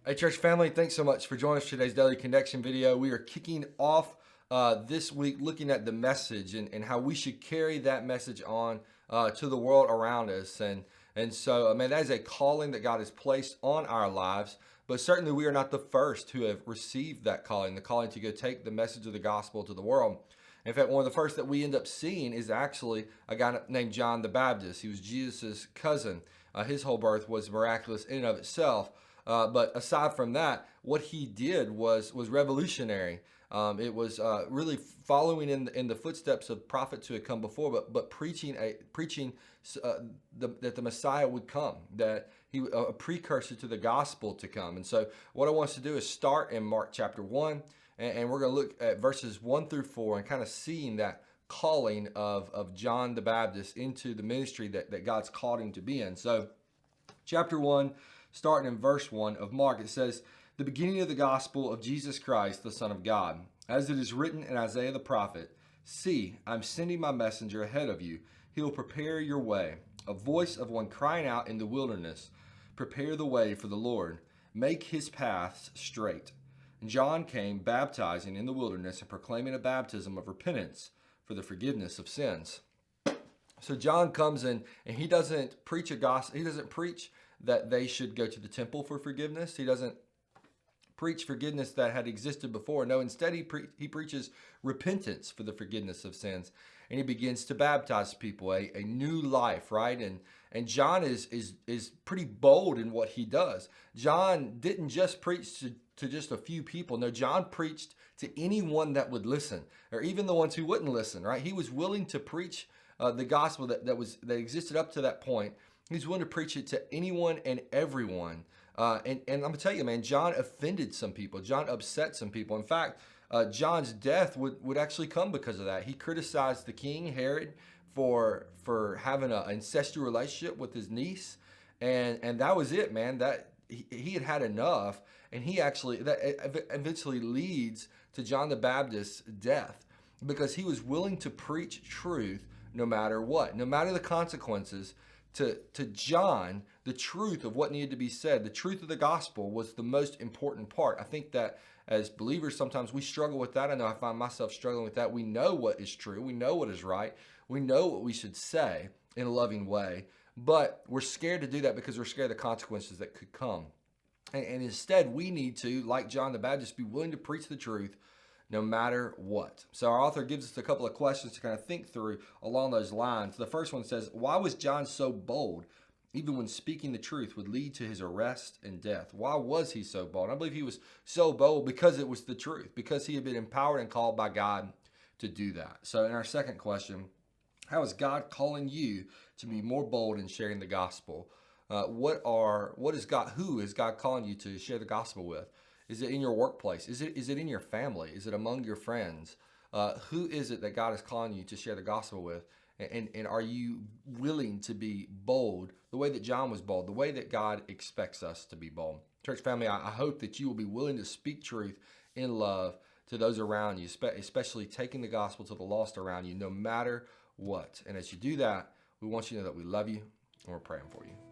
Hey, church family, thanks so much for joining us for today's Daily Connection video. We are kicking off this week looking at the message and how we should carry that message on to the world around us. And so, man, that is a calling that God has placed on our lives. But certainly we are not the first who have received that calling, the calling to go take the message of the gospel to the world. In fact, one of the first that we end up seeing is actually a guy named John the Baptist. He was Jesus' cousin. His whole birth was miraculous in and of itself. But aside from that, what he did was revolutionary. It was really following in the footsteps of prophets who had come before, but preaching that the Messiah would come, that he a precursor to the gospel to come. And so, what I want us to do is start in Mark chapter 1, and we're going to look at verses 1 through 4 and kind of seeing that calling of John the Baptist into the ministry that God's called him to be in. So, chapter 1. Starting in verse 1 of Mark, it says, "The beginning of the gospel of Jesus Christ, the Son of God. As it is written in Isaiah the prophet, 'See, I'm sending my messenger ahead of you. He will prepare your way. A voice of one crying out in the wilderness, prepare the way for the Lord. Make his paths straight.' And John came baptizing in the wilderness and proclaiming a baptism of repentance for the forgiveness of sins." So John comes in and he doesn't preach a gospel. He doesn't preach that they should go to the temple for forgiveness. He doesn't preach forgiveness that had existed before. No, instead he preaches repentance for the forgiveness of sins. And he begins to baptize people, a new life, right? And John is pretty bold in what he does. John didn't just preach to just a few people. No, John preached to anyone that would listen, or even the ones who wouldn't listen, right? He was willing to preach the gospel that existed up to that point. He's willing to preach it to anyone and everyone. And I'm going to tell you, man, John offended some people. John upset some people. In fact, John's death would actually come because of that. He criticized the king, Herod, for having an incestual relationship with his niece. And that was it, man. That he had enough. And that eventually leads to John the Baptist's death, because he was willing to preach truth no matter what, no matter the consequences. To John, the truth of what needed to be said, the truth of the gospel was the most important part. I think that as believers, sometimes we struggle with that. I know I find myself struggling with that. We know what is true. We know what is right. We know what we should say in a loving way, but we're scared to do that because we're scared of the consequences that could come. And instead, we need to, like John the Baptist, be willing to preach the truth no matter what. So our author gives us a couple of questions to kind of think through along those lines. The first one says, why was John so bold, even when speaking the truth would lead to his arrest and death? Why was he so bold? I believe he was so bold because it was the truth, because he had been empowered and called by God to do that. So in our second question, how is God calling you to be more bold in sharing the gospel? Who is God calling you to share the gospel with? Is it in your workplace? Is it in your family? Is it among your friends? Who is it that God is calling you to share the gospel with? And are you willing to be bold the way that John was bold, the way that God expects us to be bold? Church family, I hope that you will be willing to speak truth in love to those around you, especially taking the gospel to the lost around you, no matter what. And as you do that, we want you to know that we love you and we're praying for you.